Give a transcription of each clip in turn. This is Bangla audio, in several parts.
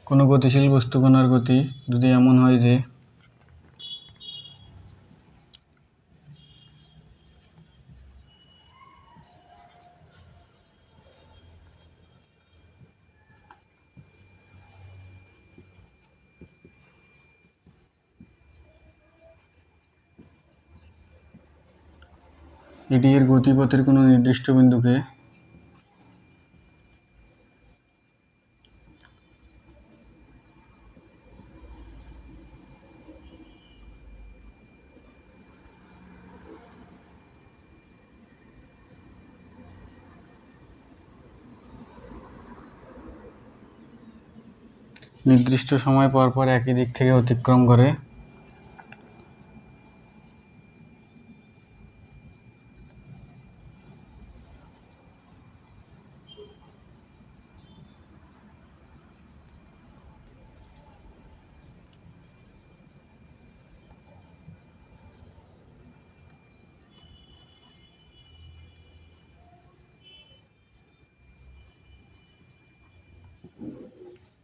কোনো গতিশীল বস্তু কণার গতি যদি এমন হয় যে এটি এর গতিপথের কোনো নির্দিষ্ট বিন্দুকে নির্দিষ্ট সময় পর পর একই দিক থেকে অতিক্রম করে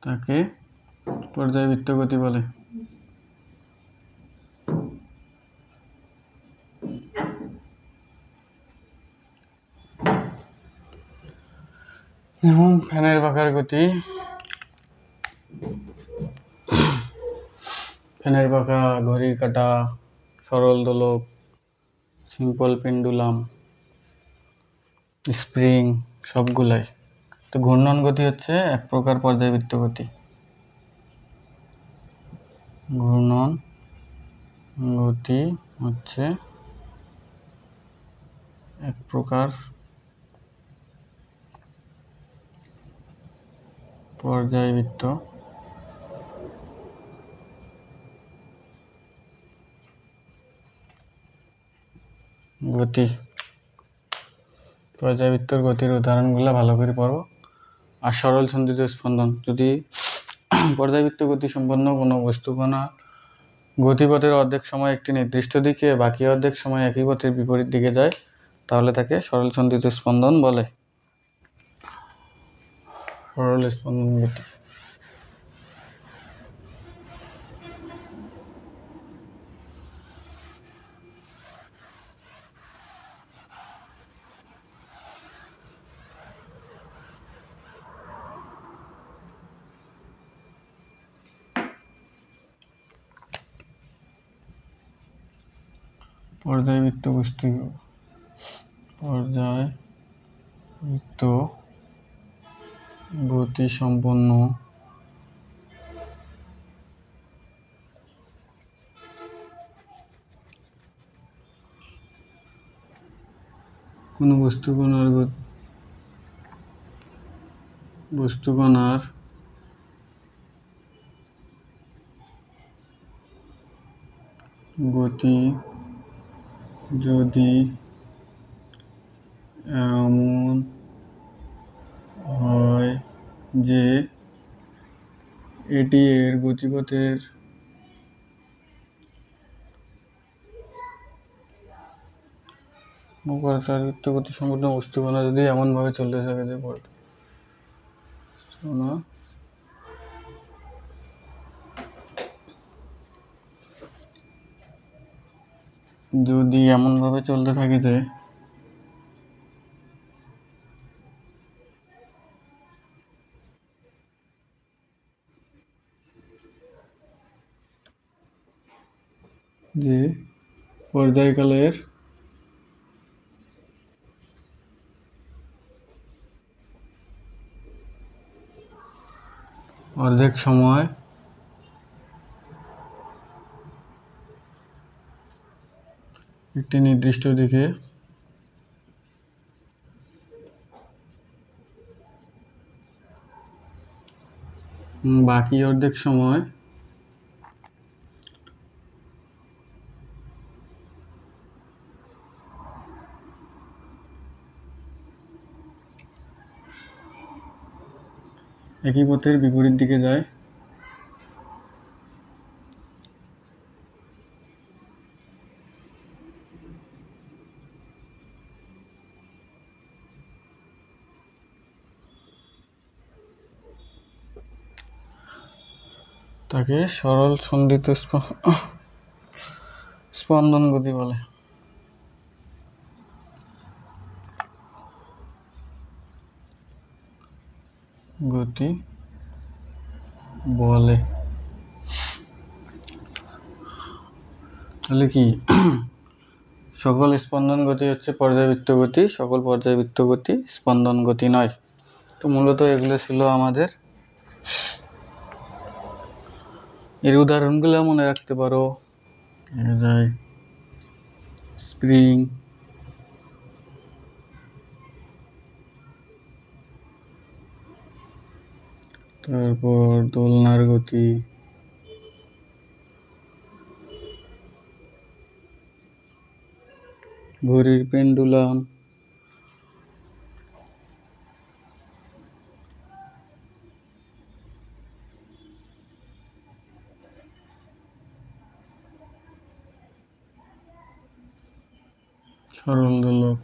তাকে পর্যায়বৃত্ত গতি বলে। যেমন ফ্যানের পাখার গতি, ফ্যানের পাখা, ঘড়ির কাঁটা, সরল দোলক, সিম্পল পেন্ডুলাম, স্প্রিং, সবগুলাই। তো ঘূর্ণন গতি হচ্ছে এক প্রকার পর্যায়বৃত্ত গতি। ঘূর্ণন গতি হচ্ছে এক প্রকার পর্যায়বৃত্ত গতি। পর্যায়বৃত্তর গতির উদাহরণগুলো ভালো করে পড়ো। আর সরল সন্ধিত স্পন্দন, যদি পর্যায়বৃত্ত গতি সম্পন্ন কোনো বস্তুকণা গতিপথের অর্ধেক সময় একটি নির্দিষ্ট দিকে, বাকি অর্ধেক সময় একই পথের বিপরীত দিকে যায়, তাহলে তাকে সরল সন্ধিত স্পন্দন বলে। সরল স্পন্দন গতি। পর্যায়বৃত্ত গতি সম্পন্ন কোনো বস্তুকণার গতি যদি এমন হয় যে এটি এর গতিপথের পর্যায়বৃত্ত গতি সম্পূর্ণ বস্তুকণা যদি এমনভাবে চলতে থাকে যে যদি এমনভাবে চলতে থাকে যে পর্যায়কালের অর্ধেক সময় একটি নির্দিষ্ট দিকে, বাকি অর্ধেক সময় একই পথের বিপরীত দিকে যায়, তাকে সরল সন্ধিত স্পন্দন গতি বলে। গতি বলে। তাহলে কি সকল স্পন্দন গতি হচ্ছে পর্যায়বৃত্ত গতি, সকল পর্যায়বৃত্ত গতি স্পন্দন গতি নয়। তো মূলত এগুলো ছিল আমাদের। এর উদাহরণগুলো মনে রাখতে পারো, স্প্রিং, তারপর দোলনার গতি, ঘড়ির পেন্ডুলাম, সরল দোলক,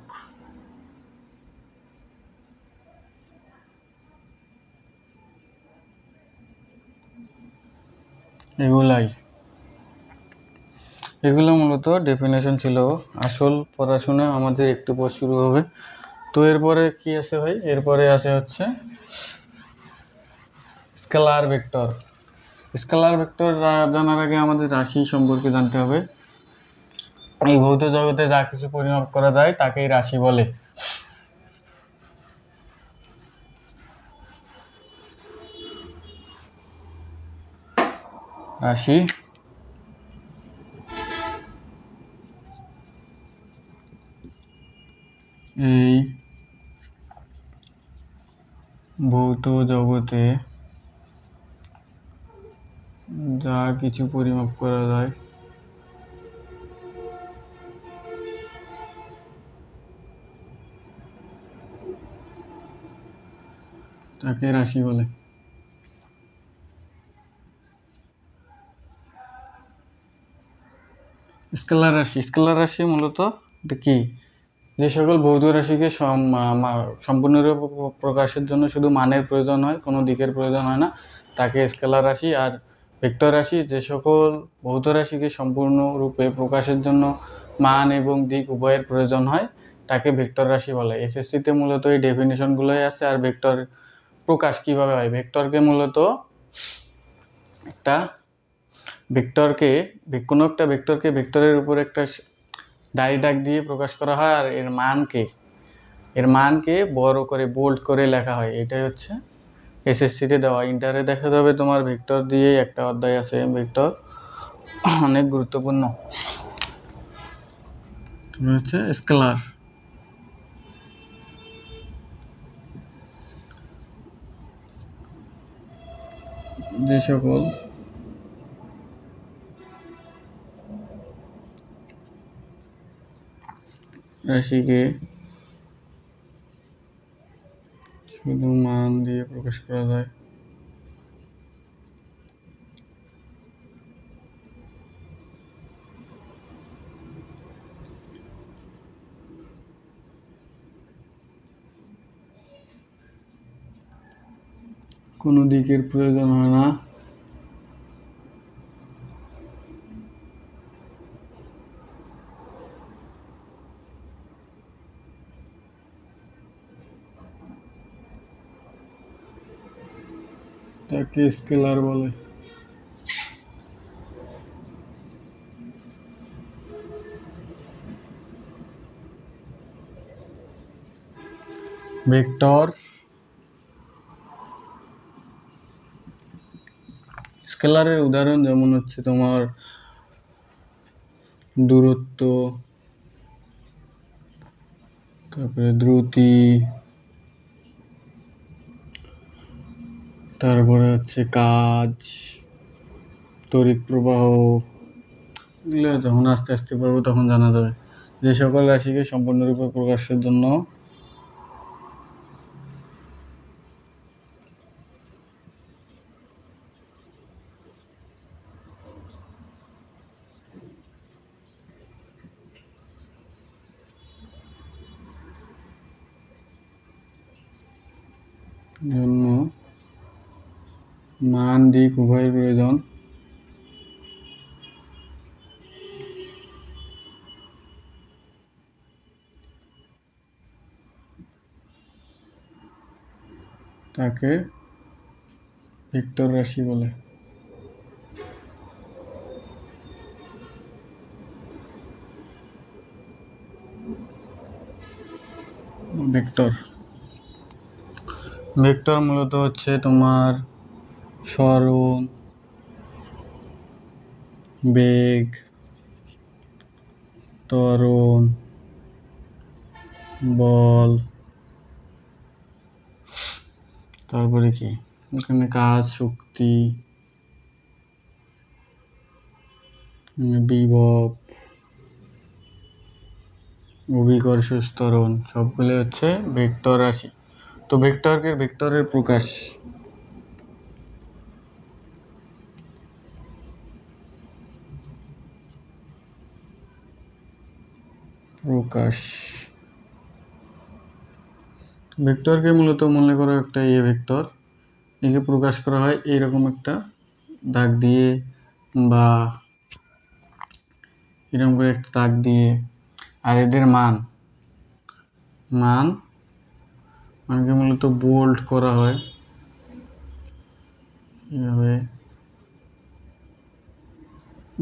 এগুলো মূলত ডেফিনেশন ছিল। আসল পড়াশোনা আমাদের একটু পর শুরু হবে। তো এরপরে কি আছে ভাই? এরপরে আছে হচ্ছে স্কেলার ভেক্টর। স্কেলার ভেক্টর জানার আগে আমাদের রাশি সম্পর্কে জানতে হবে। এই ভৌত জগতে যা কিছু পরিমাপ করা যায় তাকেই রাশি বলে। রাশি এই ভৌত জগতে যা কিছু পরিমাপ করা যায় তাকে রাশি বলে। স্কেলার রাশি মূলত কি? যে সকল ভৌত রাশিকে সম্পূর্ণরূপে প্রকাশের জন্য শুধু মানের প্রয়োজন হয়, কোনো দিকের প্রয়োজন হয় না, তাকে স্কেলার রাশি। আর ভেক্টর রাশি যে সকল ভৌত রাশিকে সম্পূর্ণরূপে প্রকাশের জন্য মান এবং দিক উভয়ের প্রয়োজন হয় তাকে ভেক্টর রাশি বলে। এসএসসিতে মূলত এই ডেফিনেশনগুলোই আছে। আর ভেক্টর প্রকাশ কিভাবে হয়? ভেক্টরকে মূলত কোনো একটা ভেক্টরকে ভেক্টরের উপর একটা দাড়ি দাগ দিয়ে প্রকাশ করা হয়, আর এর মানকে বড় করে বোল্ড করে লেখা হয়। এটাই হচ্ছে এসএসসিতে দেওয়া। ইন্টারে দেখা যাবে তোমার ভেক্টর দিয়ে একটা অধ্যায় আছে। ভেক্টর অনেক গুরুত্বপূর্ণ। হচ্ছে স্কেলার। যে সকল রাশিকে শুধু মান দিয়ে প্রকাশ করা যায় কোনো দিকের প্রয়োজন হয় না তাকে স্কেলার বলে। ভেক্টর স্কেলারের উদাহরণ যেমন হচ্ছে তোমার দূরত্ব, তারপরে দ্রুতি, তারপরে হচ্ছে কাজ, তড়িৎ প্রবাহ। এগুলো যখন আস্তে আস্তে পড়বো তখন জানা যাবে। যে সকল রাশিকে সম্পূর্ণরূপে প্রকাশের জন্য মান দিক উভয়ের প্রয়োজন তাকে ভেক্টর রাশি বলে। ভেক্টর ভেক্টর মূলত হচ্ছে তোমার সরণ, বেগ, ত্বরণ, বল, তারপরে কি এখানে কাজ, শক্তি, বিভব, অভিকর্ষ, ত্বরণ সবগুলো হচ্ছে ভেক্টর রাশি। তো ভেক্টরের প্রকাশ। ভেক্টরকে মূলত মনে করো একটা ভেক্টর, একে প্রকাশ করা হয় এইরকম একটা দাগ দিয়ে বা এরকম করে একটা দাগ দিয়ে। আর এদের মানকে মূলত বোল্ড করা হয় এভাবে,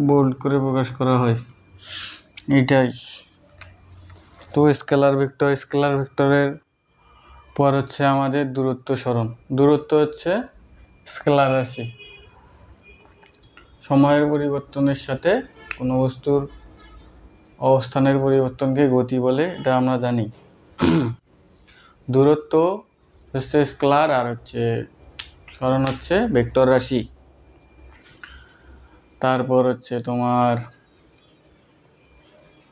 বোল্ড করে প্রকাশ করা হয়, এটাই। তো স্কেলার ভেক্টরের পর হচ্ছে আমাদের দূরত্ব সরণ। দূরত্ব হচ্ছে স্কেলার রাশি। সময়ের পরিবর্তনের সাথে কোনো বস্তুর অবস্থানের পরিবর্তনকে গতি বলে, এটা আমরা জানি। দূরত্ব হচ্ছে স্কেলার আর হচ্ছে সরণ হচ্ছে ভেক্টর রাশি। তারপর হচ্ছে তোমার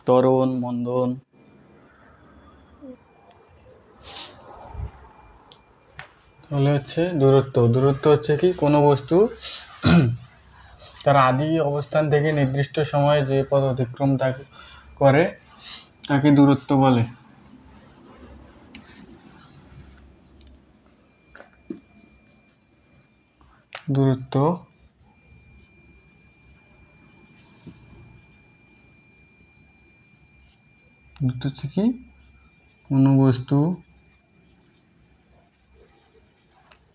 ত্বরণ, মন্দন। তাহলে হচ্ছে দূরত্ব হচ্ছে কি কোনো বস্তু তার আদি অবস্থান থেকে নির্দিষ্ট সময়ে যে পথ অতিক্রম করে তাকে দূরত্ব বলে। দূরত্ব হচ্ছে কি কোনো বস্তু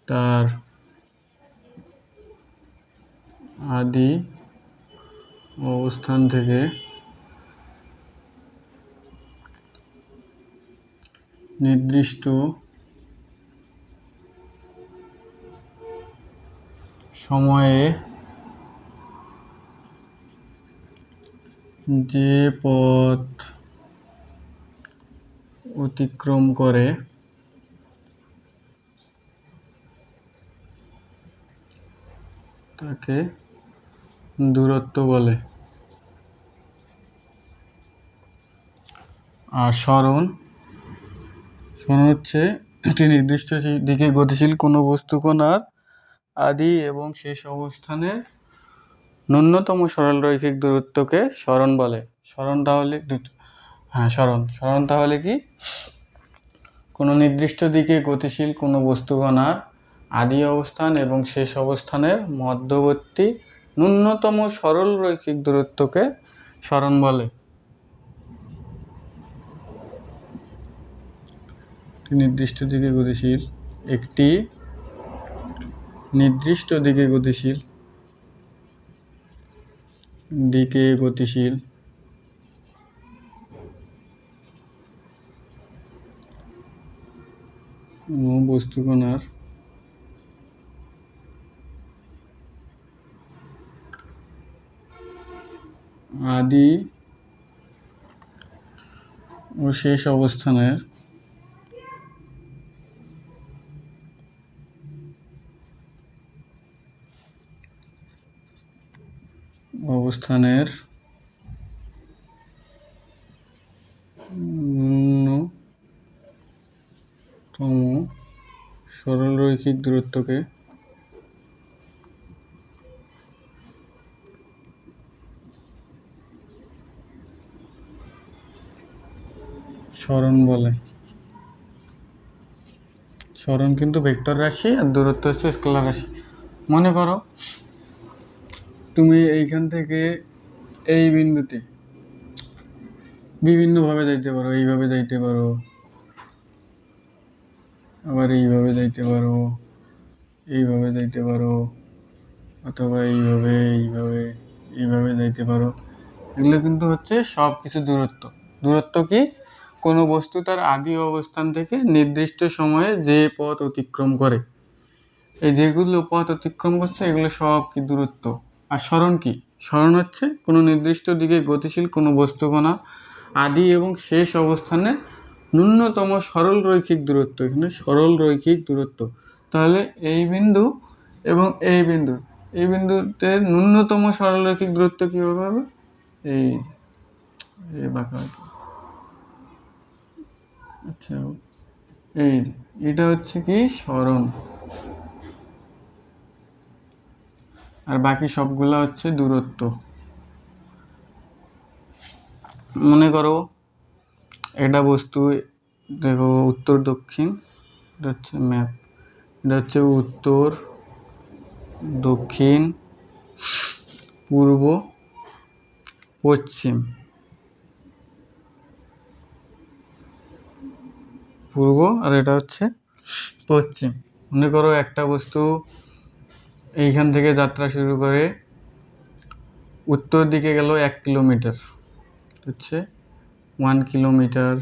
তার আদি অবস্থান থেকে নির্দিষ্ট সময়ে যে পথ অতিক্রম করে তাকে দূরত্ব বলে। আর সরণ হচ্ছে একটি নির্দিষ্ট দিকে গতিশীল কোনো বস্তু কণার আদি এবং শেষ অবস্থানের ন্যূনতম সরলরৈখিক দূরত্বকে সরণ বলে। সরণ তাহলে কি কোনো নির্দিষ্ট দিকে গতিশীল কোনো বস্তু কণার আদি অবস্থান এবং শেষ অবস্থানের মধ্যবর্তী ন্যূনতম সরলরৈখিক দূরত্বকে সরণ বলে। একটি নির্দিষ্ট দিকে গতিশীল কোনো বস্তু কণার আদি ও শেষ অবস্থানের ন্যূনতম সরলরৈখিক দূরত্বকে সরণ বলে। সরণ কিন্তু ভেক্টর রাশি আর দূরত্ব হচ্ছে স্কেলার রাশি। মনে করো তুমি এইখান থেকে এই বিন্দুতে বিভিন্নভাবে যাইতে পারো, এইভাবে যাইতে পারো, আবার এইভাবে যাইতে পারো, এইভাবে যাইতে পারো, অথবা এইভাবে এইভাবে এইভাবে যাইতে পারো। এগুলো কিন্তু হচ্ছে সব কিছু দূরত্ব। দূরত্ব কি? কোনো বস্তু তার আদি অবস্থান থেকে নির্দিষ্ট সময়ে যে পথ অতিক্রম করে, এই যেগুলো পথ অতিক্রম করছে এগুলো সব কি দূরত্ব। আর সরণ কি? সরণ হচ্ছে কোনো নির্দিষ্ট দিকে গতিশীল কোনো বস্তুকণা আদি এবং শেষ অবস্থানের ন্যূনতম সরল রৈখিক দূরত্ব। এখানে সরল রৈখিক দূরত্ব। তাহলে এই বিন্দু এবং এই বিন্দু, এই বিন্দুতে ন্যূনতম সরল রৈখিক দূরত্ব কীভাবে হবে? এই বাঁকা বাঁকা, আচ্ছা এই এটা হচ্ছে কি সরণ, আর বাকি সবগুলা হচ্ছে দূরত্ব। মনে করো এটা বস্তু, দেখো উত্তর দক্ষিণ, এটা হচ্ছে ম্যাপ, এটা হচ্ছে উত্তর দক্ষিণ পূর্ব পশ্চিম, পূর্ব আর এটা হচ্ছে পশ্চিম। মনে করো একটা বস্তু এইখান থেকে যাত্রা শুরু করে উত্তর দিকে গেল 1 কিলোমিটার, হচ্ছে 1 কিলোমিটার।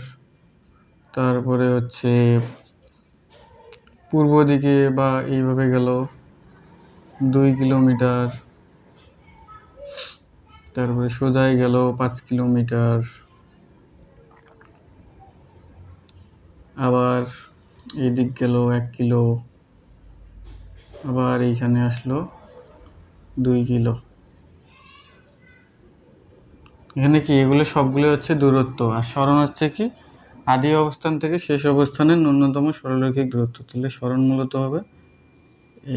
তারপরে হচ্ছে পূর্ব দিকে বা এইভাবে গেল 2 কিলোমিটার, তারপরে সোজাই গেল 5 কিলোমিটার, আবার এই দিক গেল 1 কিলো, আবার এইখানে আসলো 2 কিলো। এখানে কি এগুলো সবগুলো হচ্ছে দূরত্ব। আর সরণ হচ্ছে কি? আদি অবস্থান থেকে শেষ অবস্থানের ন্যূনতম সরলরৈখিক দূরত্ব। তাহলে সরণ মূলত হবে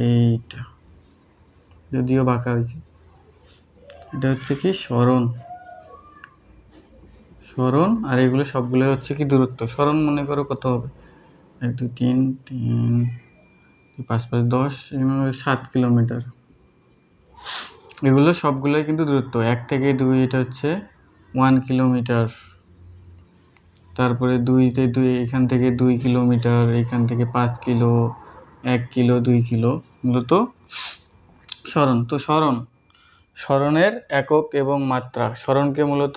এইটা, যদিও বাঁকা হয়েছে। এটা হচ্ছে কি সরণ, সরণ। আর এগুলো সবগুলো হচ্ছে কি দূরত্ব। সরণ মনে করো কত হবে? 1 2 3 3 5 5 10, 7 কিলোমিটার। এগুলো সবগুলোই কিন্তু দূরত্ব। 1 থেকে 2 এটা হচ্ছে 1 কিলোমিটার, তারপরে 2 তে 2 এখান থেকে 2 কিলোমিটার, এখান থেকে 5 কিলো, 1 কিলো, 2 কিলো, মূলত সরণ। তো সরণের একক এবং মাত্রা। সরণকে মূলত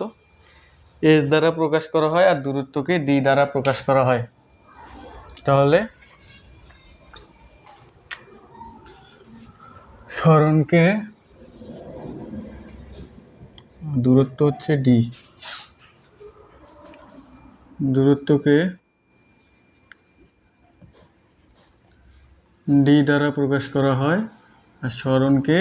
এস দ্বারা প্রকাশ করা হয় আর দূরত্বকে ডি দ্বারা প্রকাশ করা হয়। তাহলে সরণকে, দূরত্ব হচ্ছে ডি, দূরত্বকে ডি দ্বারা প্রকাশ করা হয় আর সরণকে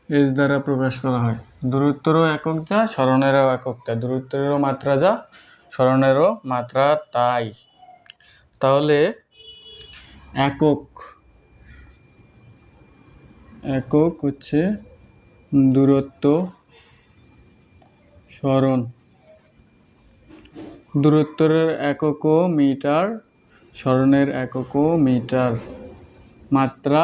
এস দ্বারা প্রকাশ করা হয়। দূরত্বেরও একক যা, সরণেরও একক তা। দূরত্বেরও মাত্রা যা, সরণেরও মাত্রা তাই। তাহলে একক হচ্ছে দূরত্ব, সরণ। দূরত্বের এককও মিটার, সরণের এককও মিটার। মাত্রা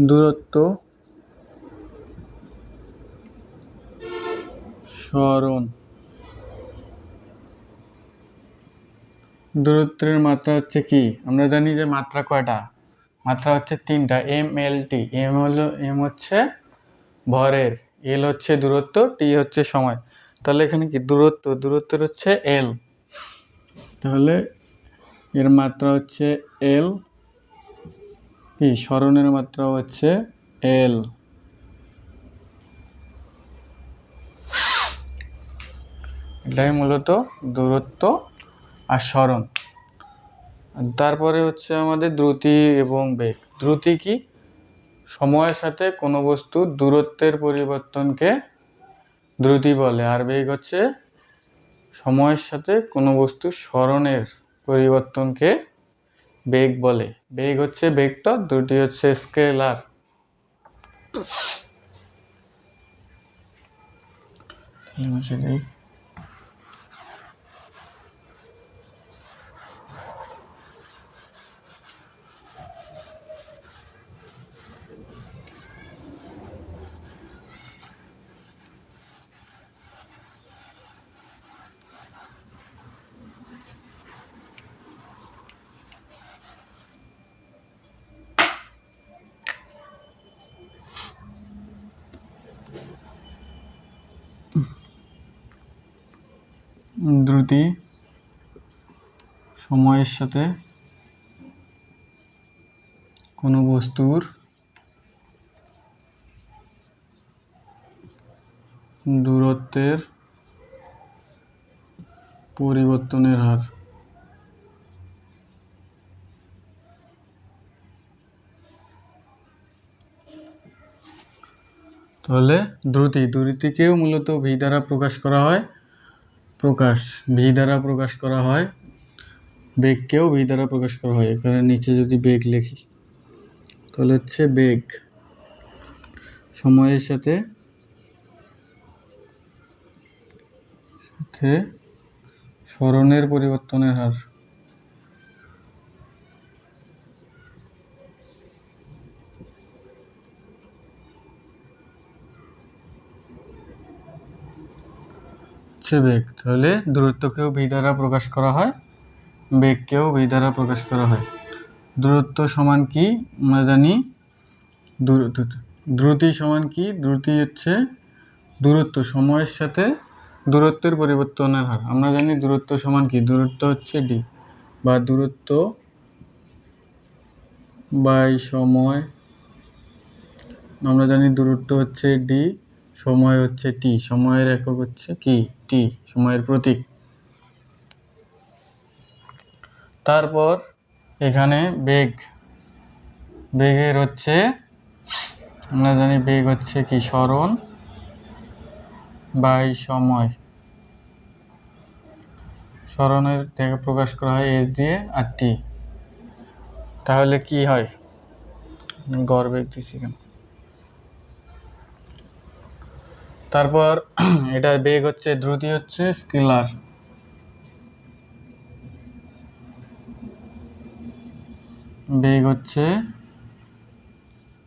দূরত্ব, সরণ। দূরত্বের মাত্রা হচ্ছে কি? আমরা জানি যে মাত্রা কয়টা? মাত্রা হচ্ছে 3টা। MLT। এম হচ্ছে ভরের, এল হচ্ছে দূরত্ব, টি হচ্ছে সময়। তাহলে এখানে কি দূরত্বের হচ্ছে এল, তাহলে এর মাত্রা হচ্ছে এল। কি সরণের মাত্রা হচ্ছে এল। এটাই মূলত দূরত্ব আর সরণ। তারপরে হচ্ছে আমাদের দ্রুতি এবং বেগ। দ্রুতি কি? সময়ের সাথে কোনো বস্তুর দূরত্বের পরিবর্তনকে দ্রুতি বলে। আর বেগ হচ্ছে সময়ের সাথে কোনো বস্তুর সরণের পরিবর্তনকে বেগ বলে। বেগ হচ্ছে ভেক্টর, দ্রুতি হচ্ছে স্কেলার। সেটাই। দ্রুতি সময়ের সাথে কোনো বস্তুর দূরত্বের পরিবর্তনের হার। তাহলে দ্রুতিকেও মূলত ভি দ্বারা প্রকাশ করা হয়, বেগকেও ভি দ্বারা প্রকাশ করা হয়। এখানে নিচে যদি বেগ লিখি তাহলে হচ্ছে বেগ সময়ের সাথে সরণের পরিবর্তনের হার। বেগ, তাহলে দূরত্বকেও ভি দ্বারা প্রকাশ করা হয়, বেগকেও ভি দ্বারা প্রকাশ করা হয়। দূরত্ব সমান কি আমরা জানি, দ্রুতি সমান কি? দ্রুতি হচ্ছে দূরত্ব সময়ের সাথে দূরত্বের পরিবর্তনের হার। আমরা জানি দূরত্ব সমান কি? দূরত্ব হচ্ছে ডি, বা দূরত্ব বাই সময়। আমরা জানি দূরত্ব হচ্ছে ডি, সময় হচ্ছে টি, সময়ের একক হচ্ছে কি? টি, সময়ের প্রতীক। তারপর এখানে বেগের হচ্ছে আমরা জানি বেগ হচ্ছে কি? সরণ বাই সময়। সরণের থেকে প্রকাশ করা হয় এস দিয়ে আর টি। তাহলে কি হয়? গড় বেগ দিচ্ছি কেন? তারপর এটা বেগ হচ্ছে, দ্রুতি হচ্ছে স্কেলার, বেগ হচ্ছে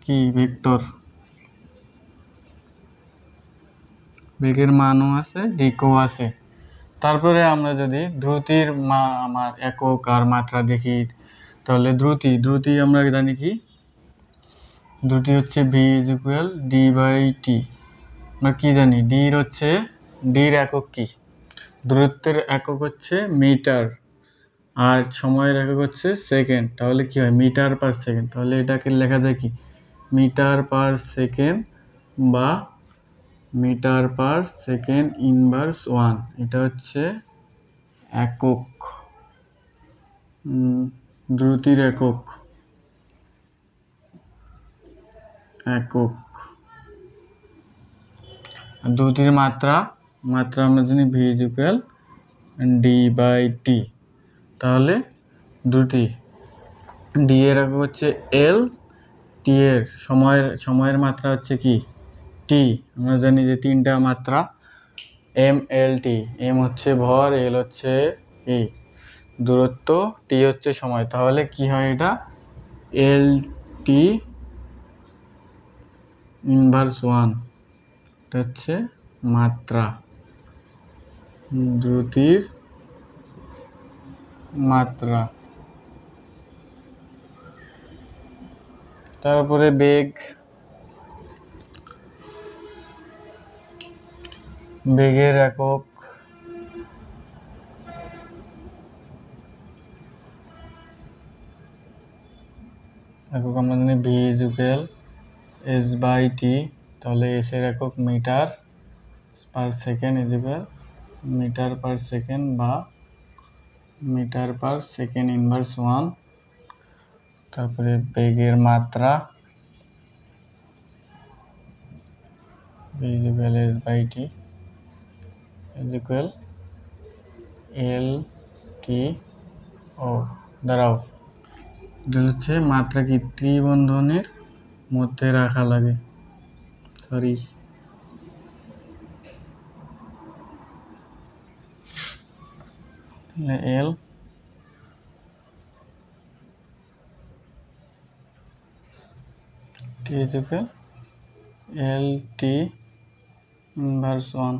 কি? ভেক্টর। বেগের মানও আছে, দিকও আছে। তারপরে আমরা যদি দ্রুতির আমার একক আর মাত্রা দেখি, তাহলে দ্রুতি আমরা জানি কি? দ্রুতি হচ্ছে V is equal D by T. আমরা কি জানি? ডির একক কি? দূরত্বের একক হচ্ছে মিটার, আর সময়ের একক হচ্ছে সেকেন্ড। তাহলে কি হয়? Metre per second. তাহলে এটাকে লেখা যায় কি? মিটার পার সেকেন্ড বা মিটার পার সেকেন্ড ইনভার্স 1। এটা হচ্ছে একক, দ্রুতির একক। দ্রুতির মাত্রা আমরা জানি V is equal D by T. তাহলে দ্রুতি ডি এর একক হচ্ছে এল, টি এর সময়ের মাত্রা হচ্ছে কি? টি। আমরা জানি যে তিনটা মাত্রা, এম এল টি। এম হচ্ছে ভর, এল হচ্ছে কি? দূরত্ব, টি হচ্ছে সময়। তাহলে কি হয় এটা? এল টি ইনভার্স 1। এটা হচ্ছে মাত্রা, দ্রুতির মাত্রা। তারপরে বেগের একক আমরা জানি V is equal S by T. তাহলে এস এর একক metre per second is equal metre per second বা মিটার পার সেকেন্ড ইনভার্স 1। তারপরে বেগের মাত্রা V is equal S by T is equal L T. ও দাঁড়াও, হচ্ছে মাত্রা কি? ত্রিবন্ধনীর মধ্যে রাখা লাগে, sorry. L T is equal L T inverse 1।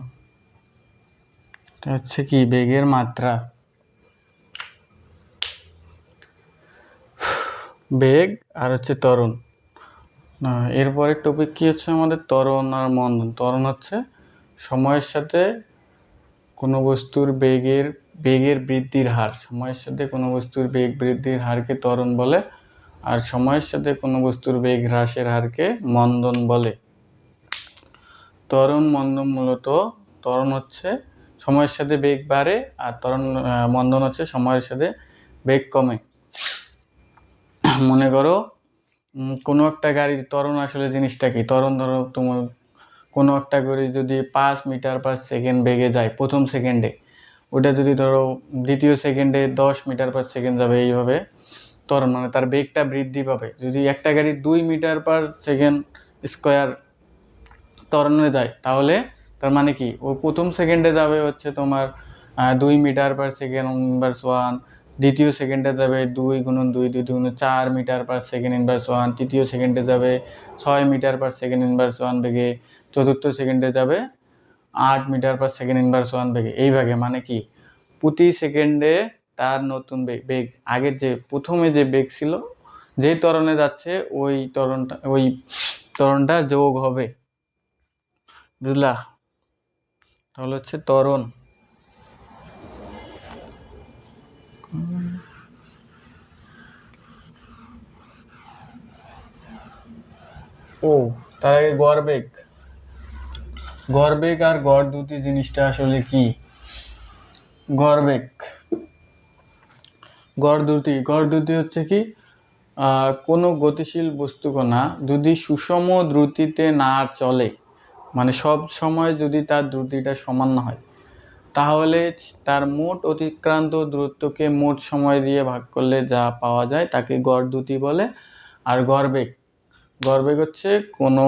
এটা হচ্ছে কি? বেগের মাত্রা। বেগ আর হচ্ছে ত্বরণ। এরপরের টপিক কি হচ্ছে আমাদের? ত্বরণ আর মন্দন। ত্বরণ হচ্ছে সময়ের সাথে কোনো বস্তুর বেগের বৃদ্ধির হার, সময়ের সাথে কোনো বস্তুর বেগ বৃদ্ধির হারকে ত্বরণ বলে, আর সময়ের সাথে কোনো বস্তুর বেগ হ্রাসের হারকে মন্দন বলে। ত্বরণ মন্দন মূলত, ত্বরণ হচ্ছে সময়ের সাথে বেগ বাড়ে, আর মন্দন হচ্ছে সময়ের সাথে বেগ কমে। মনে করো কোনো একটা গাড়ির ত্বরণ আসলে জিনিসটা কি? ত্বরণ ধরো তোমার কোনো একটা গাড়ি যদি 5 মিটার/সেকেন্ড বেগে যায় প্রথম সেকেন্ডে, ওটা যদি ধরো দ্বিতীয় সেকেন্ডে 10 মিটার/সেকেন্ড যাবে, এইভাবে ত্বরণ মানে তার বেগটা বৃদ্ধি পাবে। যদি একটা গাড়ি 2 মিটার/সেকেন্ড স্কোয়ার ত্বরণে যায়, তাহলে তার মানে কি, ও প্রথম সেকেন্ডে যাবে হচ্ছে তোমার 2 মিটার/সেকেন্ড ইনভার্স 1, দ্বিতীয় সেকেন্ডে যাবে 2 গুণন 2 2 গুণন 4 মিটার/সেকেন্ড ইনভার্স 1, তৃতীয় সেকেন্ডে যাবে 6 মিটার/সেকেন্ড ইনভার্স 1 বেগে, চতুর্থ সেকেন্ডে যাবে 8 মিটার/সেকেন্ড ইনভার্স 1 বেগে। এইভাবে মানে কি, প্রতি সেকেন্ডে তার নতুন বেগ আগের যে প্রথমে যে বেগ ছিল, যেই ত্বরণে যাচ্ছে ওই ত্বরণটা যোগ হবে। বুঝলা? তাহলে হচ্ছে ত্বরণ। তার আগে গড়বেগ আর গড় দ্রুতি জিনিসটা আসলে কি? গড় দ্রুতি হচ্ছে কি, কোনো গতিশীল বস্তুকণা যদি সুষম দ্রুতিতে না চলে, মানে সব সময় যদি তার দ্রুতিটা সমান না হয়, তাহলে তার মোট অতিক্রান্ত দূরত্বকে মোট সময় দিয়ে ভাগ করলে যা পাওয়া যায় তাকে গড় দ্রুতি বলে। আর গড়বেগ হচ্ছে কোনো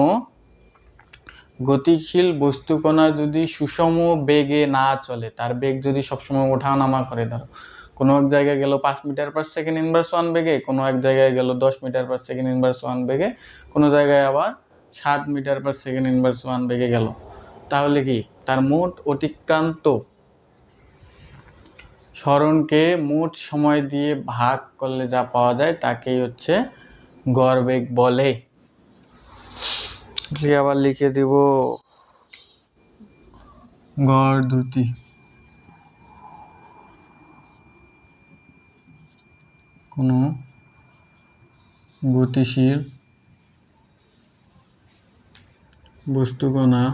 গতিশীল বস্তুকণা যদি সুষম বেগে না চলে, তার বেগ যদি সবসময় ওঠানামা করে, ধরো কোনো এক জায়গায় গেল 5 মিটার/সেকেন্ড ইনভার্স 1 বেগে, কোনো এক জায়গায় গেল 10 মিটার/সেকেন্ড ইনভার্স 1 বেগে, কোনো জায়গায় আবার 7 মিটার/সেকেন্ড ইনভার্স 1 বেগে গেল, তাহলে কি তার মোট অতিক্রান্ত সরণকে মোট সময় দিয়ে ভাগ করলে যা পাওয়া যায় তাকেই হচ্ছে গড়বেগ বলে। আবার লিখে দিব গড় দ্রুতি। কোনো গতিশীল বস্তুকণা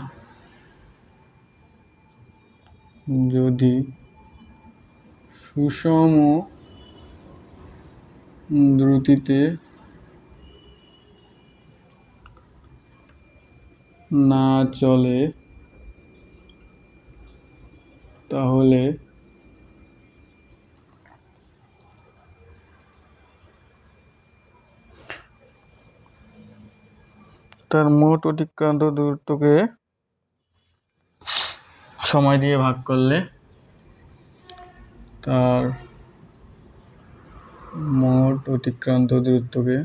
যদি সুষম দ্রুতিতে না চলে, তাহলে তার মোট অতিক্রান্ত দূরত্বকে সময় দিয়ে ভাগ করলে তার মোট অতিক্রান্ত দূরত্বকে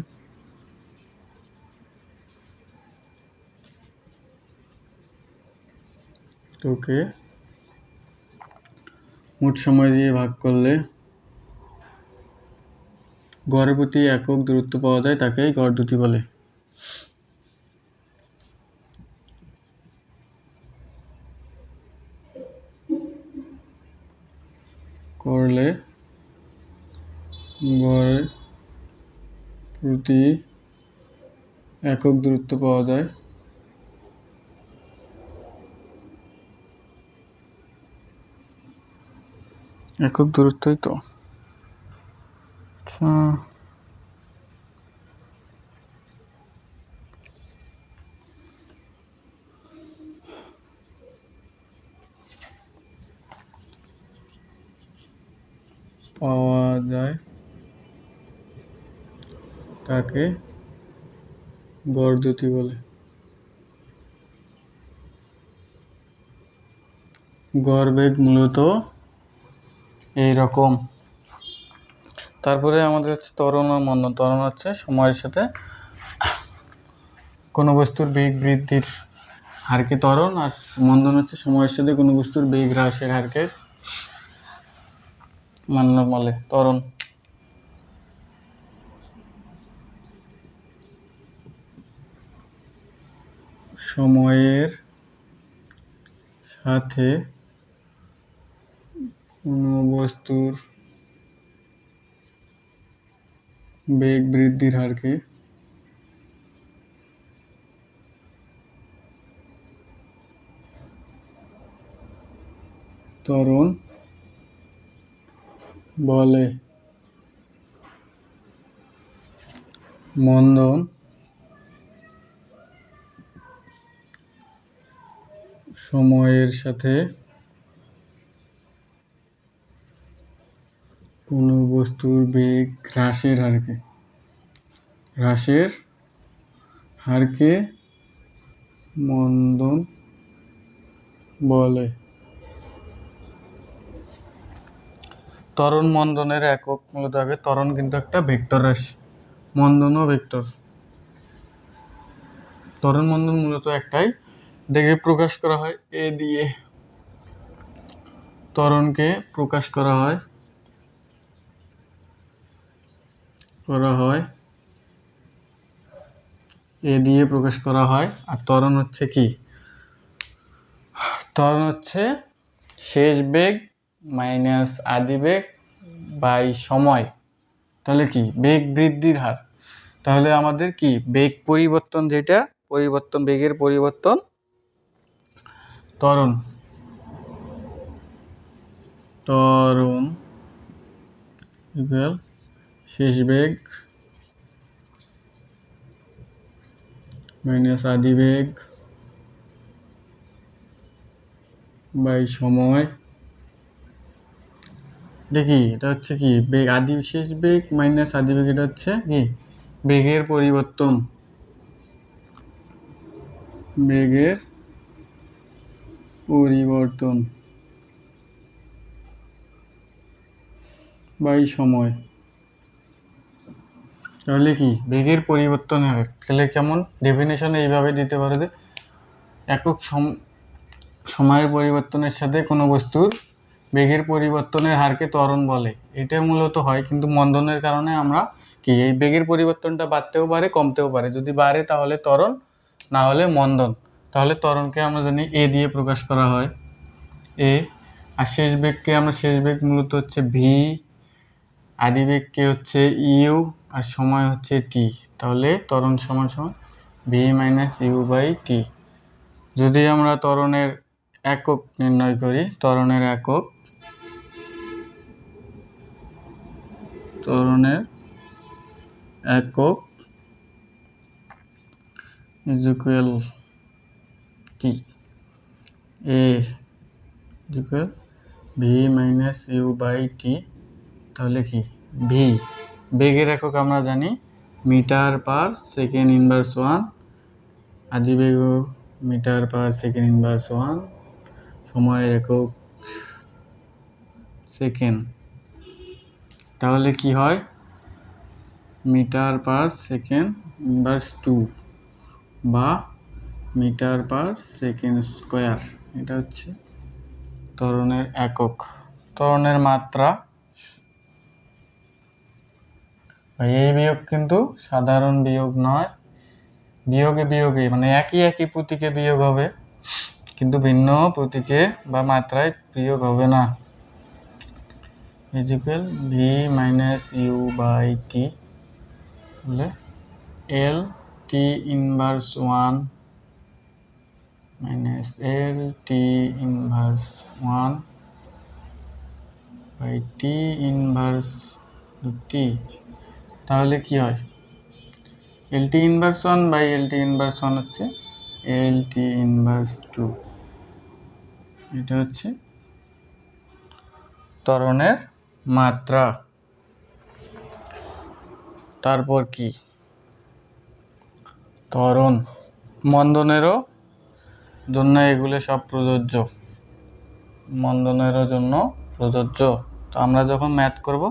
মোট সময় দিয়ে ভাগ করলে গড়ের প্রতি একক দূরত্ব পাওয়া যায়, তাকেই গড় দ্রুতি বলে। করলে গড়ের প্রতি একক দূরত্ব পাওয়া যায়, একক দূরত্বই তো। আচ্ছা, পাওয়া যায় তাকে গড় দ্রুতি বলে। গড়বেগ মূলত এইরকম। তারপরে আমাদের হচ্ছে ত্বরণ আর মন্দন। ত্বরণ হচ্ছে সময়ের সাথে কোনো বস্তুর বেগ বৃদ্ধির হারকে ত্বরণ, আর মন্দন হচ্ছে সময়ের সাথে কোনো বস্তুর বেগ হ্রাসের হারকে মন্দন বলে। ত্বরণ সময়ের সাথে কোনো বস্তুর বেগ বৃদ্ধির হারকে ত্বরণ বলে। মন্দন সময়ের সাথে কোনো বস্তুর বেগ হ্রাসের হারকে মন্দন বলে। ত্বরণ মন্দনের একক মূলত হবে, ত্বরণ কিন্তু একটা ভেক্টর রাশি, মন্দনও ভেক্টর। ত্বরণ মন্দন মূলত একটাই, দেখে প্রকাশ করা হয় এ দিয়ে। ত্বরণকে প্রকাশ করা হয় এ দিয়ে প্রকাশ করা হয়। আর ত্বরণ হচ্ছে কি? ত্বরণ হচ্ছে শেষ বেগ মাইনাস আদি বেগ বাই সময়। তাহলে কি? বেগ বৃদ্ধির হার। তাহলে আমাদের কি বেগ পরিবর্তন, যেটা পরিবর্তন, বেগের পরিবর্তন ত্বরণ ইকুয়াল শেষ বেগ মাইনাস আদি বেগ বাই সময়। দেখি এটা হচ্ছে কি বেগ, আদি শেষ বেগ মাইনাস আদি বেগ, এটা হচ্ছে কি বেগের পরিবর্তন বাই সময়। তাহলে কি বেগের পরিবর্তন হবে, তাহলে কেমন ডেফিনেশন এইভাবে দিতে পারো যে একক সময়ের পরিবর্তনের সাথে কোনো বস্তুর বেগের পরিবর্তনের হারকে ত্বরণ বলে। এটা মূলত হয়, কিন্তু মন্দনের কারণে আমরা কি এই বেগের পরিবর্তনটা বাড়তেও পারে কমতেও পারে। যদি বাড়ে তাহলে ত্বরণ, না হলে মন্দন। তাহলে ত্বরণকে আমরা জানি এ দিয়ে প্রকাশ করা হয়, এ। আর শেষ বেগ মূলত হচ্ছে ভি, আদি বেগকে হচ্ছে ইউ, আর সময় হচ্ছে টি। তাহলে ত্বরণ সমান সমান ভি মাইনাস ইউ বাই টি। যদি আমরা ত্বরণের একক নির্ণয় করি, ত্বরণের একক ইজ ইকুয়াল কি A equal V minus U by T. তাহলে কি ভি বেগের একক আমরা জানি মিটার পার সেকেন্ড ইনভার্স 1, আদি বেগ মিটার পার সেকেন্ড ইনভার্স 1, সময়ের একক সেকেন্ড। তাহলে কি হয় মিটার পার সেকেন্ড ইনভার্স 2 বা মিটার পার সেকেন্ড স্কোয়ার। এটা হচ্ছে ত্বরণের একক। ত্বরণের মাত্রা, এই বিয়োগ কিন্তু সাধারণ বিয়োগ নয়, বিয়োগে মানে একই প্রতীকে বিয়োগ হবে, কিন্তু ভিন্ন প্রতীকে বা মাত্রায় বিয়োগ হবে না। Equal V minus U by T, তাহলে L T inverse 1 minus L T inverse 1 by T inverse T. তাহলে কি হয় L T inverse 1 by L T inverse 1 হচ্ছে এল টি ইনভার্স 2। এটা হচ্ছে ত্বরণের মাত্রা। তারপর কি ত্বরণ মন্দনেরও জন্য এগুলো সব প্রযোজ্য, মন্দনেরও জন্য প্রযোজ্য। তো আমরা যখন ম্যাথ করব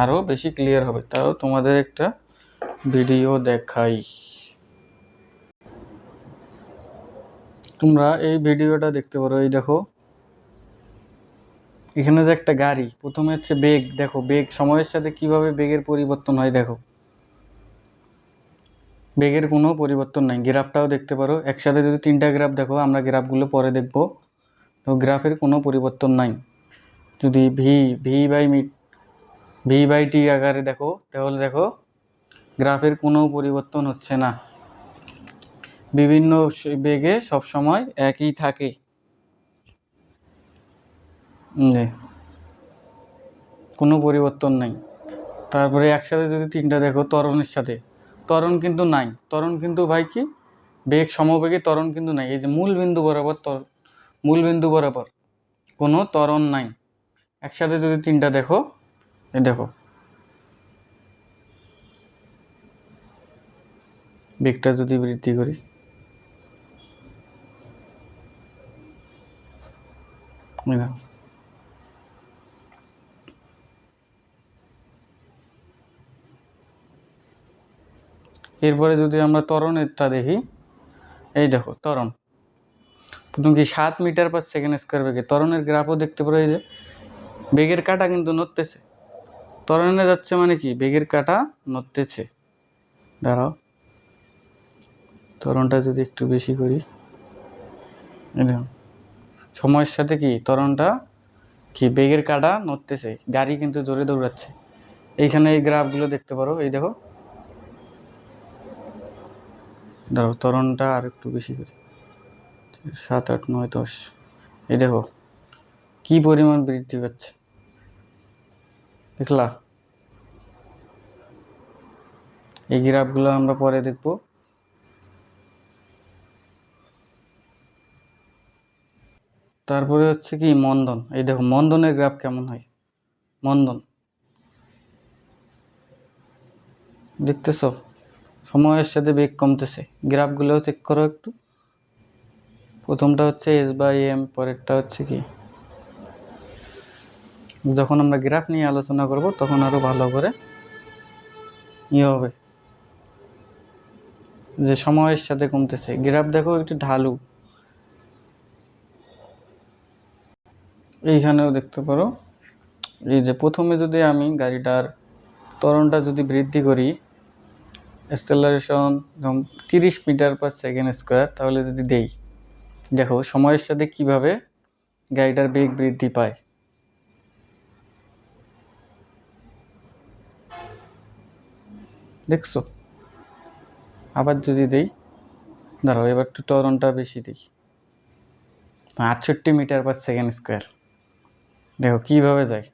আরও বেশি ক্লিয়ার হবে। তাও তোমাদের একটা ভিডিও দেখাই, তোমরা এই ভিডিওটা দেখতে পারো। এই দেখো এখানে যে একটা গাড়ি, প্রথমে হচ্ছে বেগ, দেখো বেগ সময়ের সাথে কিভাবে বেগের পরিবর্তন হয়। দেখো বেগের কোনো পরিবর্তন নাই। গ্রাফটাও দেখতে পারো, একসাথে যদি 3টা গ্রাফ দেখো, আমরা গ্রাফগুলো পরে দেখব, তো গ্রাফের কোনো পরিবর্তন নাই। যদি ভি বাই টি আকারে দেখো, তাহলে দেখো গ্রাফের কোনো পরিবর্তন হচ্ছে না, বিভিন্ন বেগে সবসময় একই থাকে। কোনো পরিবর্তন নাই। তারপরে একসাথে যদি তিনটা দেখো ত্বরণের সাথে, ত্বরণ কিন্তু নাই, ত্বরণ কিন্তু ভাই কি বেগ সমবেগে ত্বরণ কিন্তু নাই। এই যে মূল বিন্দু বরাবর কোনো ত্বরণ নাই। একসাথে যদি তিনটা দেখো, এই দেখো বেগটা যদি বৃদ্ধি করি, এরপরে যদি আমরা ত্বরণেরটা দেখি, এই দেখো ত্বরণ প্রথম কি 7 মিটার/সেকেন্ড স্কয়ার বেগে, ত্বরণের গ্রাফও দেখতে পারো। এই যে বেগের কাঁটা কিন্তু নড়তেছে, ত্বরণে যাচ্ছে মানে কি বেগের কাঁটা নড়তেছে। দাঁড়াও, ত্বরণটা যদি একটু বেশি করি, সময়ের সাথে কি ত্বরণটা কি বেগের কাঁটা নড়তেছে, গাড়ি কিন্তু জোরে দৌড়াচ্ছে। এইখানে এই গ্রাফগুলো দেখতে পারো, এই দেখো, দাঁড়াও ত্বরণটা আর একটু বেশি করি, 7, 8, 9, 10, এই দেখো কি পরিমাণ বৃদ্ধি পাচ্ছে, দেখলা? এই গ্রাফগুলো আমরা পরে দেখব। তারপরে হচ্ছে কি মন্দন, এই দেখো মন্দনের গ্রাফ কেমন হয়, মন্দন দেখতেছ, সময়ের সাথে বেগ কমতেছে। গ্রাফগুলোও চেক করো একটু। প্রথমটা হচ্ছে S/m, পরেরটা হচ্ছে কি, যখন আমরা গ্রাফ নিয়ে আলোচনা করব তখন আরো ভালো করে হবে, যে সময়ের সাথে কমতেছে। গ্রাফ দেখো একটু ঢালু, এইখানেও দেখতে পারো। এই যে প্রথমে যদি আমি গাড়িটার ত্বরণটা যদি বৃদ্ধি করি, অ্যাক্সেলারেশন 30 মিটার/সেকেন্ড স্কয়ার, তাহলে যদি দেই, দেখো সময়ের সাথে কিভাবে গাড়িটার বেগ বৃদ্ধি পায়। দেখছো? আবার যদি দেই, দাঁড়াও এবার একটু ত্বরণটা বেশি দিই, 68 মিটার/সেকেন্ড স্কয়ার, দেখো কিভাবে যায়।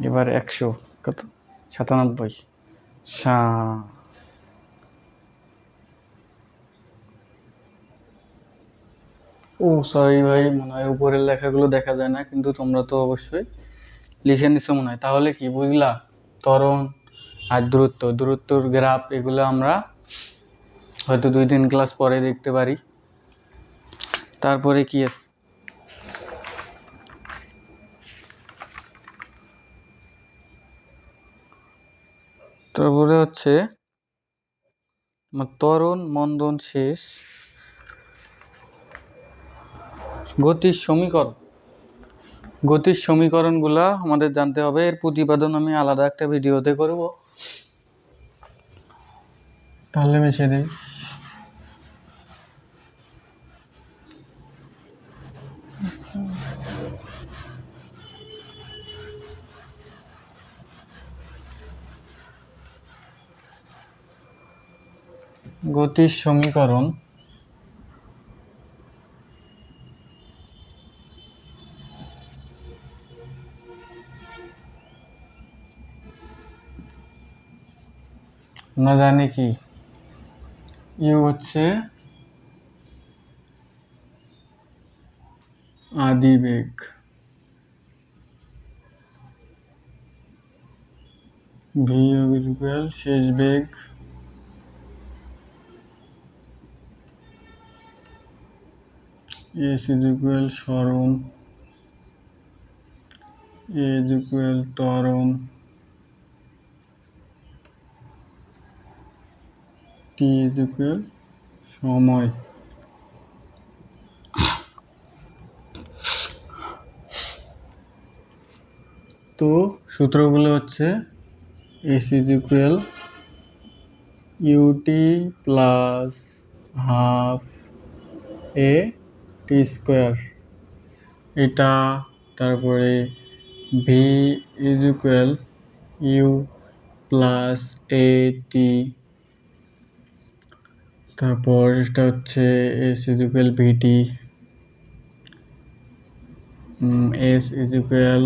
এবার 100, কত 97, ও সরি ভাই, মনে হয় উপরের লেখাগুলো দেখা যায় না, কিন্তু তোমরা তো অবশ্যই লিখে নিছো মনে হয়। তাহলে কি বুঝলা? ত্বরণ আর দূরত্বর গ্রাফ এগুলো আমরা হয়তো 2-3 ক্লাস পরে দেখতে পারি। তারপরে কি আছে, তারপরে হচ্ছে ত্বরণ মন্দন শেষ, গতির সমীকরণগুলা আমাদের জানতে হবে। এর প্রতিপাদন আমি আলাদা একটা ভিডিওতে করব, তাহলে মিশে দিই। গতির সমীকরণ আমরা জানি কি, ইউ হচ্ছে আদি বেগ, ভি ইকুয়াল শেষ বেগ, এস ইকুয়াল সরণ, এ ইকুয়াল ত্বরণ, টি ইকুয়াল সময়। তো সূত্রগুলো হচ্ছে S is equal U T plus half A T square এটা, তারপরে V is equal U plus A T, তারপর এটা হচ্ছে S is equal V T, S is equal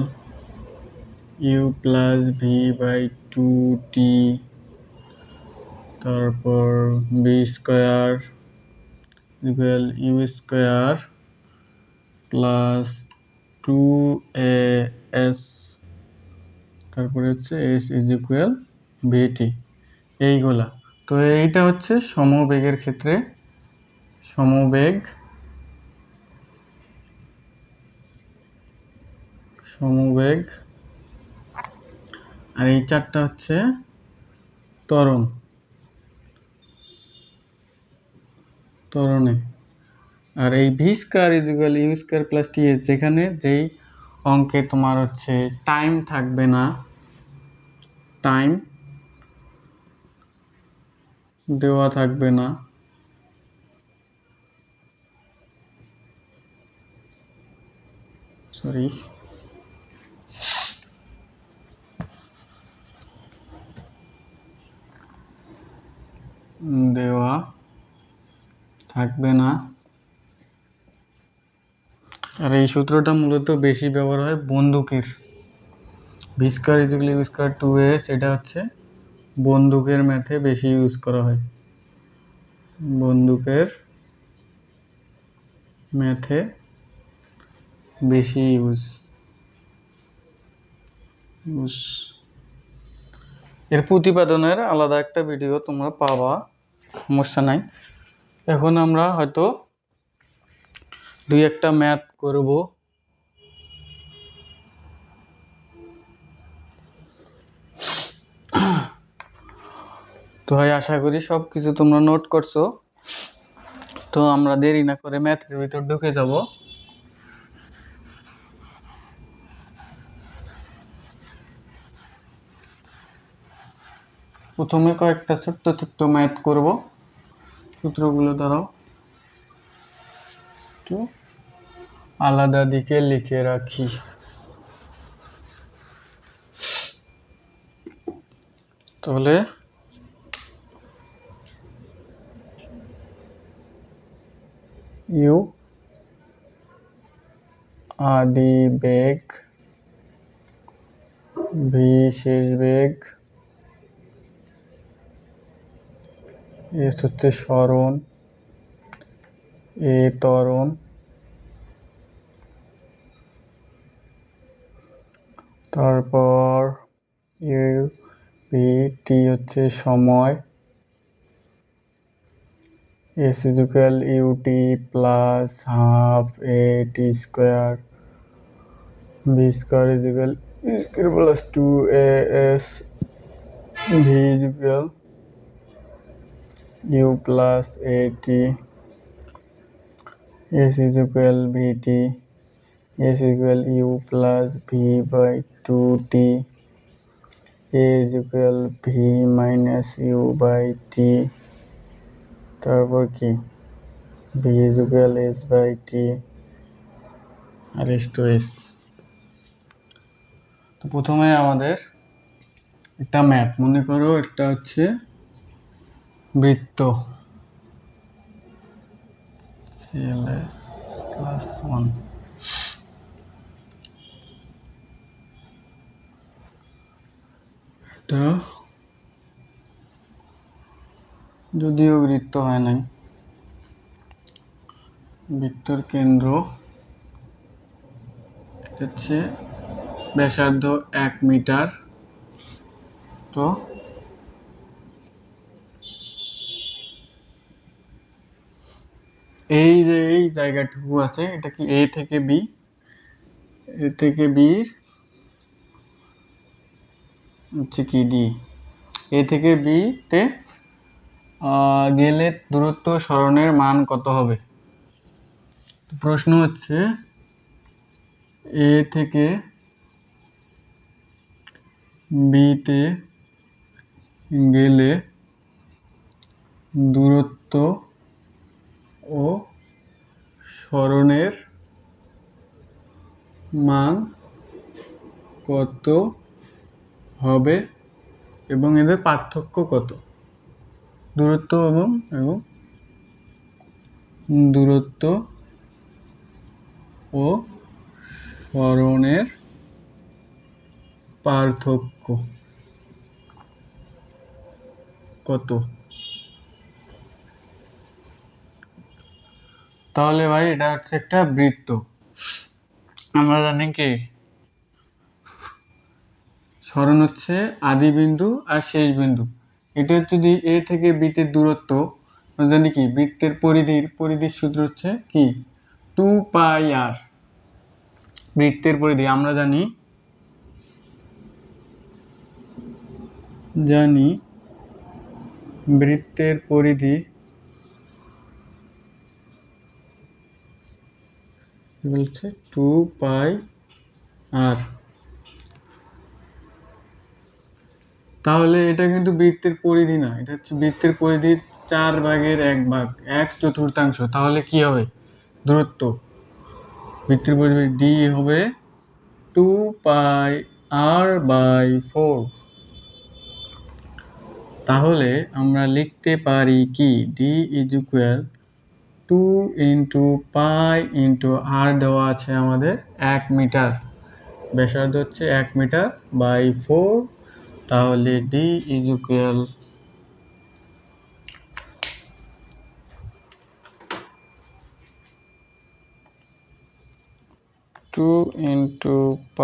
U plus V by two T, তারপর V square equal U square plus two A S, তারপরে হচ্ছে এস ইজ ইকুয়াল ভিটি, এইগুলা। তো এইটা হচ্ছে সমবেগের ক্ষেত্রে সমবেগ আর এই চারটা হচ্ছে ত্বরণে। আর এই V square is equal U square plus T S, যেখানে যেই অঙ্কে তোমার হচ্ছে টাইম থাকবে না, টাইম দেওয়া থাকবে না, সরি দেওয়া থাকবে না। আর এই সূত্রটা মূলত বেশি ব্যবহার হয় বন্দুকের। V square is equal U square two S, এটা হচ্ছে বন্দুকের ম্যাথে বেশি ইউজ করা হয়, বন্দুকের ম্যাথে বেশি ইউজ। এর প্রতিপাদনের আলাদা একটা ভিডিও তোমরা পাবা, সমস্যা নাই। এখন আমরা হয়তো দুই একটা ম্যাথ করব। তো ভাই আশা করি সব কিছু তোমরা নোট করছো। তো আমরা দেরি না করে ম্যাথের ভিতর ঢুকে যাব। প্রথমে কয়েকটা ছোট্ট ছোট্ট ম্যাথ করব, সূত্রগুলো দ্বারাও একটু আলাদা দিকে লিখে রাখি। তাহলে ইউ আদি বেগ, ভি শেষ বেগ, এস হচ্ছে সরণ, এ ত্বরণ, তারপর ইউ ভি টি হচ্ছে সময়, S is equal U T plus half A T square, V square is equal U square plus two A S, V is equal U plus A T, S is equal V T, S equal U plus V by two T, A is equal V minus U by T, তারপর কি V is equal S by T, আর এস টু এস। তো প্রথমে আমাদের একটা ম্যাথ মনে করো, একটা হচ্ছে বৃত্ত ক্লাস 1, এটা যদিও বৃত্ত হয় নাই, বৃত্তর কেন্দ্র হচ্ছে ব্যাসার্ধ 1 মিটার। তো এই যে এই জায়গাটুকু আছে, এটা কি এ থেকে বি, এ থেকে বি হচ্ছে কি ডি, এ থেকে বি তে গেলে দূরত্ব সরণের মান কত হবে? প্রশ্ন হচ্ছে এ থেকে বি তে গেলে দূরত্ব ও সরণের মান কত হবে এবং এদের পার্থক্য কত? দূরত্ব এবং দূরত্ব ও সরণের পার্থক্য কত? তাহলে ভাই এটা হচ্ছে একটা বৃত্ত। আমরা জানি কি সরণ হচ্ছে আদি বিন্দু আর শেষ বিন্দু। এটা যদি এ থেকে বৃত্তের দূরত্ব, আমরা জানি কি বৃত্তের পরিধির সূত্র হচ্ছে কি 2πr। বৃত্তের পরিধি আমরা জানি বৃত্তের পরিধি বলছে 2πr। তাহলে এটা কিন্তু বৃত্তের পরিধি না, এটা হচ্ছে বৃত্তের পরিধির 1/4, 1/4। তাহলে কি হবে দূরত্ব? বৃত্তের পরিধি ডি হবে 2πr/4। তাহলে আমরা লিখতে পারি কি ডি ইজ ইকুয়াল 2 × π × r দেওয়া আছে আমাদের 1 মিটার, ব্যাসার্ধ হচ্ছে 1 মিটার বাই 4। তাহলে D is equal 2 × π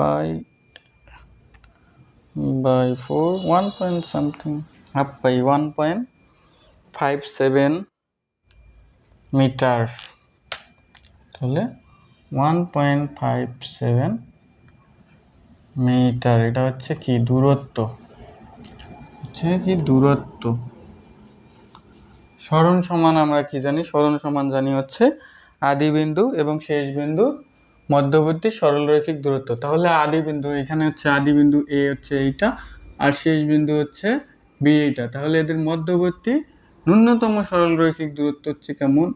by 4 1 point something up by 1.57 metre. তাহলে 1.57 মিটার এটা হচ্ছে কি দূরত্ব, সরণ সমান আমরা কি জানি? সরণ সমান জানি হচ্ছে আদি বিন্দু এবং শেষ বিন্দু মধ্যবর্তী সরলরৈখিক দূরত্ব। তাহলে আদি বিন্দু এখানে হচ্ছে আদি বিন্দু এ হচ্ছে এইটা আর শেষ বিন্দু হচ্ছে বি এইটা। তাহলে এদের মধ্যবর্তী ন্যূনতম সরলরৈখিক দূরত্ব হচ্ছে কেমন,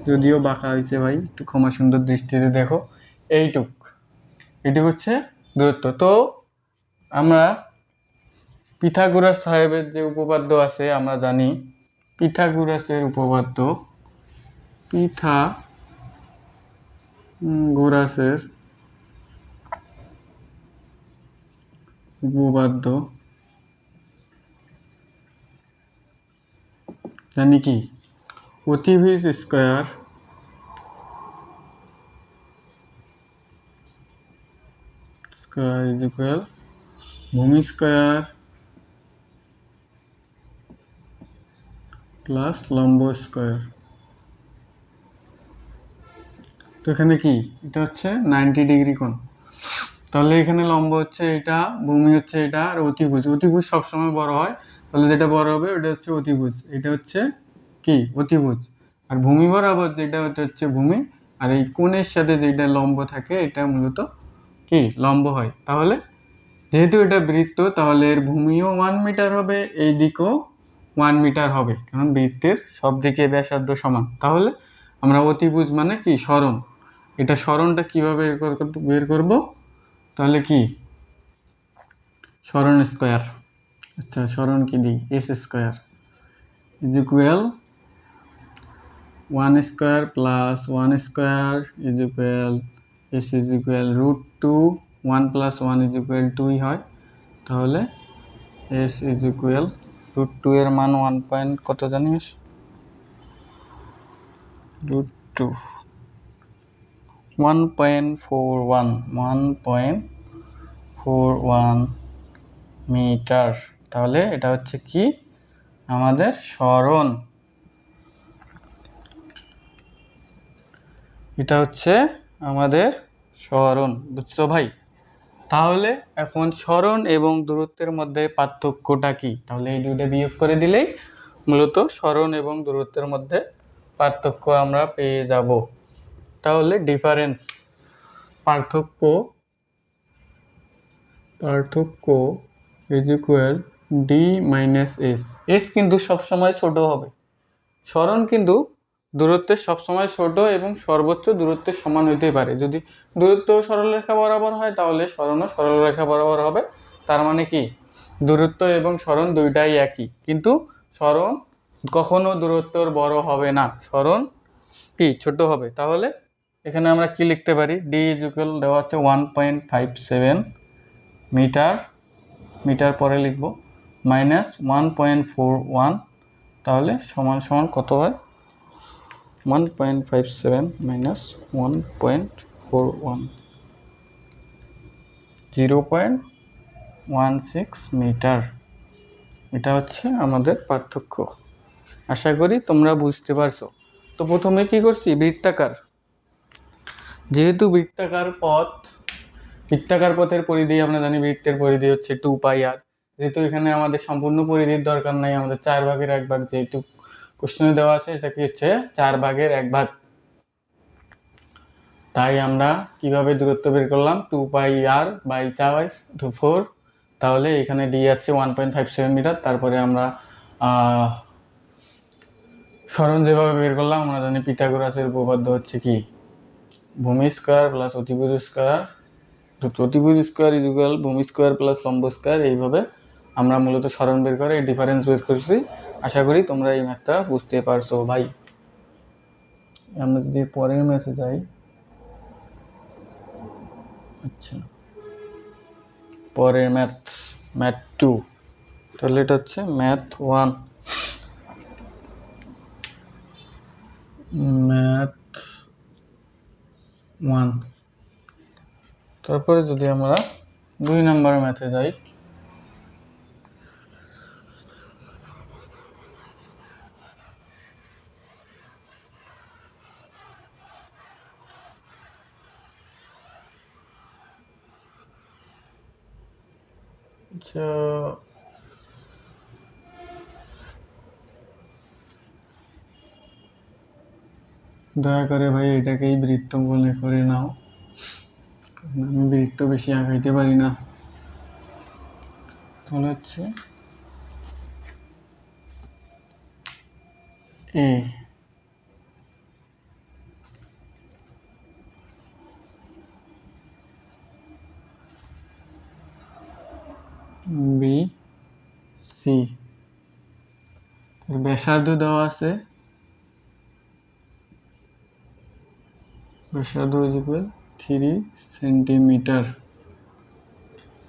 যদিও বাঁকা হয়েছে ভাই, একটু ক্ষমা সুন্দর দৃষ্টিতে দেখো, এইটুক হচ্ছে দূরত্ব। তো আমরা পিথাগোরাস সাহেবের যে উপপাদ্য আছে আমরা জানি পিথাগোরাসের উপপাদ্য, জানি কি অতিভুজ স্কয়ার ইজ ইকুয়াল ভূমি স্কয়ার প্লাস লম্ব স্কয়ার। তো এখানে কি এটা হচ্ছে 90 ডিগ্রি কোণ। তাহলে এখানে লম্ব হচ্ছে এটা, ভূমি হচ্ছে এটা, আর অতিভুজ সবসময় বড় হয়। তাহলে যেটা বড় হবে ওটা হচ্ছে অতিভুজ, এটা হচ্ছে কি অতিভুজ। আর ভূমি বরাবর যেটা হচ্ছে ভূমি, আর এই কোণের সাথে যেটা লম্ব থাকে এটা মূলত কি লম্ব হয়। তাহলে যেহেতু এটা বৃত্ত তাহলে এর ভূমিও 1 মিটার হবে, এই দিকেও 1 মিটার হবে, কারণ বৃত্তের সব দিকে ব্যাসার্ধ সমান। তাহলে আমরা অতিভুজ মানে কি সরণ, এটা সরণটা কিভাবে বের করব? তাহলে কি সরণ স্কয়ার, আচ্ছা সরণ কি দিই S square is equal 1 square plus 1 square is equal S is equal √2, 1 + 1 is equal 2 হয়। তাহলে এস ইজ ইকুয়াল √2 এর মান 1 পয়েন্ট কত জানিস? √2 1.41 মিটার। তাহলে এটা হচ্ছে কি আমাদের সরণ, এটা হচ্ছে আমাদের সরণ, বুঝছো ভাই? তাহলে এখন সরণ এবং দূরত্বের মধ্যে পার্থক্যটা কি? তাহলে এই দুইটা বিয়োগ করে দিলেই মূলত সরণ এবং দূরত্বের মধ্যে পার্থক্য আমরা পেয়ে যাব। তাহলে পার্থক্য is equal D minus S. S কিন্তু সবসময় ছোট হবে, সরণ কিন্তু দূরত্বের সবসময় ছোট এবং সর্বোচ্চ দূরত্বের সমান হইতে পারে। যদি দূরত্ব সরলরেখা বরাবর হয় তাহলে সরণও সরলরেখা বরাবর হবে। তার মানে কি দূরত্ব এবং সরণ দুইটাই একই, কিন্তু সরণ কখনো দূরত্বর বড় হবে না, সরণ কি ছোট হবে। তাহলে এখানে আমরা কি লিখতে পারি, ডি ইজ ইকুয়াল দেওয়া আছে 1.57 মিটার, মিটার পরে লিখব মাইনাস 1.41, তাহলে সমান সমান কত হয় 1.57 মাইনাস 1.41, 0.16 মিটার। এটা হচ্ছে আমাদের পার্থক্য। আশা করি তোমরা বুঝতে পারছো। তো প্রথমে কি করছি, বৃত্তাকার, যেহেতু বৃত্তাকার পথ, বৃত্তাকার পথের পরিধি আমরা জানি বৃত্তের পরিধি হচ্ছে 2πr। যেহেতু এখানে আমাদের সম্পূর্ণ পরিধির দরকার নাই, আমাদের 4/1 যেহেতু কোশ্চেনে দেওয়া আছে, এটা কি হচ্ছে 4/1, তাই আমরা কিভাবে দূরত্ব বের করলাম 2πr/4। তাহলে এখানে ডি আছে 1.57 মিটার। তারপরে আমরা সরণ যেভাবে বের করলাম, আমরা জানি পিথাগোরাসের উপপাদ্য হচ্ছে কি ভূমি স্কয়ার প্লাস অতিভুজ স্কয়ার, অতিভুজ স্কয়ার ইজ ইকুয়াল ভূমি স্কয়ার প্লাস লম্ব স্কয়ার। এইভাবে আমরা মূলত সরণ বের করে ডিফারেন্স বের করছি। আশা করি তোমরা এই ম্যাথটা বুঝতে পারছো ভাই। আমরা যদি পরের ম্যাথে যাই, আচ্ছা পরের ম্যাথ 2, তাহলে এটা হচ্ছে ম্যাথ 1। তারপরে যদি আমরা 2 নম্বর ম্যাথে যাই, দয়া করে ভাই এটাকেই বৃত্ত মনে করে নাও, আমি বৃত্ত বেশি আঁকাইতে পারি না। তাহলে হচ্ছে এ বি সি, ব্যাসার্ধ দেওয়া আছে, ব্যাসার্ধ ইজ ইকুয়াল 3 সেন্টিমিটার।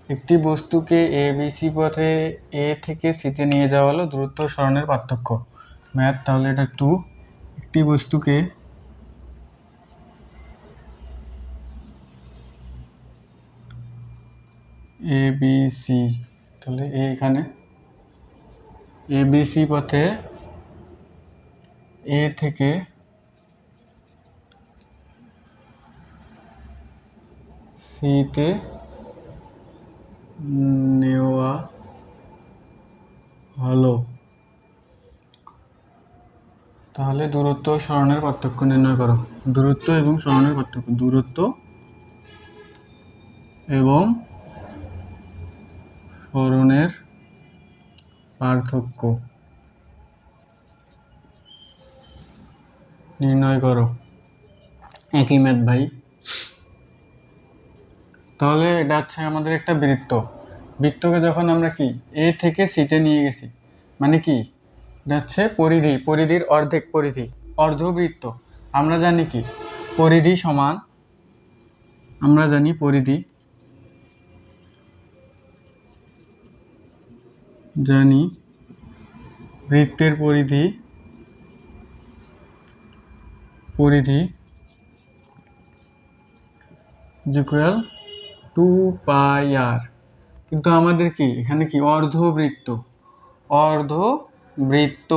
একটি বস্তুকে এ বি সি পথে এ থেকে সিতে নিয়ে যাওয়া হলো দূরত্ব ও সরণের পার্থক্য ম্যাথ। তাহলে এটা 2, একটি বস্তুকে এ বি সি, তাহলে এখানে এ বি সি পথে এ থেকে সিতে নেওয়া হলো, তাহলে দূরত্ব ও সরণের পার্থক্য নির্ণয় করো। দূরত্ব এবং সরণের পার্থক্য, দূরত্ব এবং সরণের পার্থক্য নির্ণয় করো। একই ম্যাথ ভাই। তাহলে এটা হচ্ছে আমাদের একটা বৃত্ত, বৃত্তকে যখন আমরা কি এ থেকে সিতে নিয়ে গেছি, মানে কি এটা হচ্ছে পরিধি, পরিধির অর্ধেক পরিধি, অর্ধবৃত্ত। আমরা জানি কি পরিধি সমান, আমরা জানি পরিধি, জানি বৃত্তের পরিধি, পরিধি ইকুয়াল 2πr। কিন্তু আমাদের কি এখানে কি অর্ধবৃত্ত, অর্ধবৃত্ত,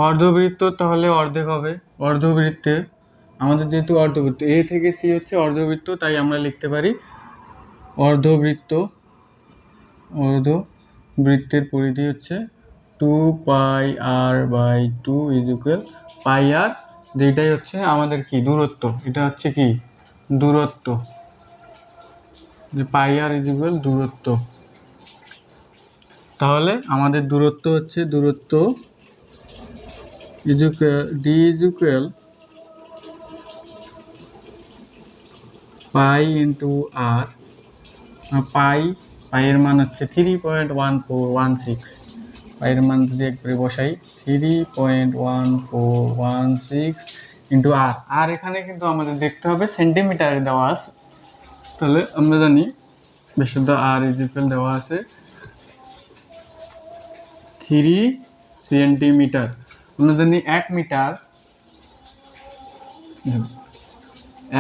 অর্ধবৃত্ত তাহলে অর্ধেক হবে। অর্ধবৃত্তে আমাদের যেহেতু অর্ধবৃত্ত এ থেকে সি হচ্ছে অর্ধবৃত্ত, তাই আমরা লিখতে পারি অর্ধবৃত্ত, অর্ধবৃত্তের পরিধি হচ্ছে 2πr/2 ইজ ইকুয়াল πr, যেটাই হচ্ছে আমাদের কি দূরত্ব। এটা হচ্ছে কি দূরত্ব, যে πr ইজ ইকুয়াল দূরত্ব। তাহলে আমাদের দূরত্ব হচ্ছে দূরত্ব D is equal pi into R. পাইয়ের মান হচ্ছে 3.1416। পাইয়ের মান যদি একবারে বসাই 3.1416 ইন্টু আর। আর এখানে কিন্তু আমাদের দেখতে হবে সেন্টিমিটারে দেওয়া আছে, তাহলে আমরা জানি বিশুদ্ধ আর ইজ ইকুয়াল দেওয়া আছে 3 সেন্টিমিটার। আমরা জানি 1 metre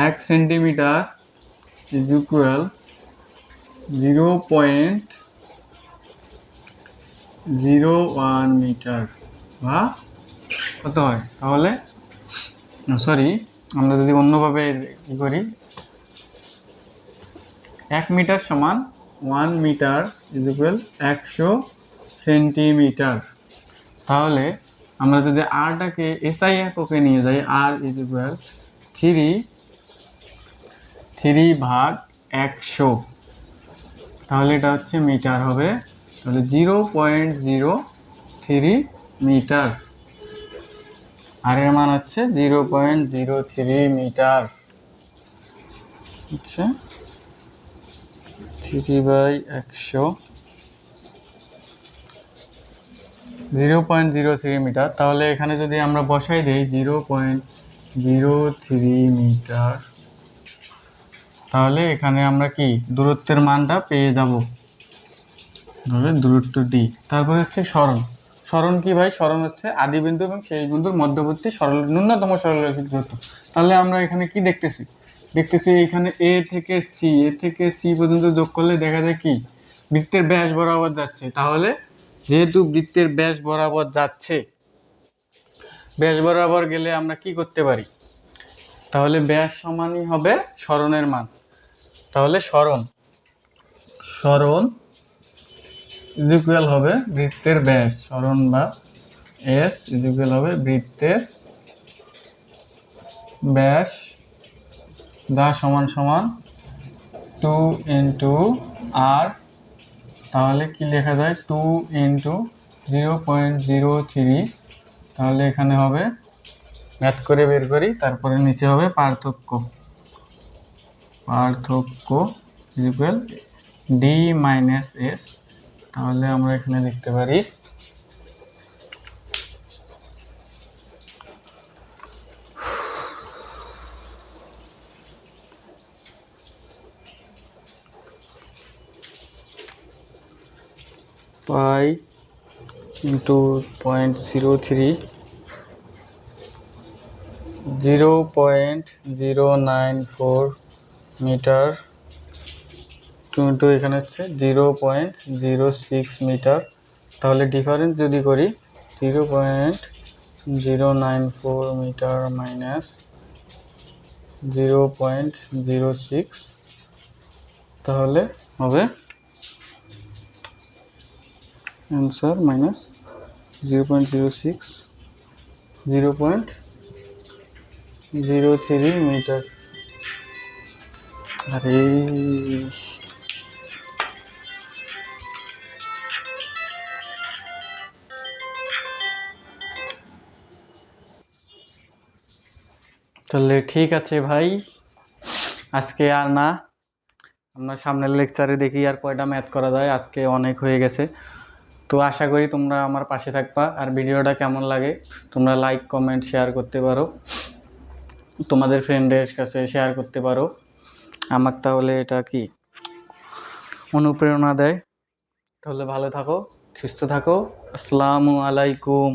1 centimetre is equal 0.01 metre বা কত হয়? তাহলে সরি, আমরা যদি অন্যভাবে কি করি, 1 মিটার সমান 1 মিটার ইজ ইকুয়াল 100 সেন্টিমিটার। তাহলে আমরা যদি আরটাকে এসআই এককে নিয়ে যাই, আর ইজ ইকুয়াল 3/100, তাহলে এটা হচ্ছে মিটার হবে। তাহলে 0.03 মিটার। আর এর মান হচ্ছে 0.03 মিটার, হচ্ছে 3/100 0.03 মিটার। তাহলে এখানে যদি আমরা বসাই দিই 0.03 মিটার, তাহলে এখানে আমরা কি দূরত্বের মানটা পেয়ে যাব। তাহলে দূরত্ব ডি। তারপরে হচ্ছে সরণ। সরণ কি ভাই? সরণ হচ্ছে আদি বিন্দু এবং শেষ বিন্দুর মধ্যবর্তী ন্যূনতম সরলরৈখিক দূরত্ব। তাহলে আমরা এখানে কি দেখতেছি এখানে এ থেকে সি পর্যন্ত যোগ করলে দেখা যায় কি বৃত্তের ব্যাস বরাবর যাচ্ছে। তাহলে যেহেতু বৃত্তের ব্যাস বরাবর যাচ্ছে, ব্যাস বরাবর গেলে আমরা কি করতে পারি? তাহলে ব্যাস সমানই হবে সরণের মান। তাহলে সরণ ইজ ইকুয়াল হবে বৃত্তের ব্যাস। সরণ বা এস ইজ ইকুয়াল হবে বৃত্তের ব্যাস, যা সমান 2 ইন্টু আর। তাহলে কি লেখা যায়? 2 ইন্টু 0.03। তাহলে এখানে হবে, ম্যাথ করে বের করি, তারপরে নিচে হবে পার্থক্য is equal D minus S. তাহলে আমরা এখানে লিখতে পারি পাই ইন্টু 0.03 0.094 মিটার টু এখানে হচ্ছে 0.06 মিটার। তাহলে ডিফারেন্স যদি করি 0.094 মিটার মাইনাস 0.06, তাহলে হবে অ্যান্সার মাইনাস 0.06 0.03 মিটার। আরে তাহলে ঠিক আছে ভাই, আজকে আর না, আমরা সামনের লেকচারে দেখি আর কয়টা ম্যাথ করা যায়। আজকে অনেক হয়ে গেছে। তো আশা করি তোমরা আমার পাশে থাকবা। আর ভিডিওটা কেমন লাগে তোমরা লাইক কমেন্ট শেয়ার করতে পারো, তোমাদের ফ্রেন্ডদের কাছে শেয়ার করতে পারো। আমার তাহলে এটা কি অনুপ্রেরণা দেয়। তাহলে ভালো থাকো, সুস্থ থাকো। আসসালামু আলাইকুম।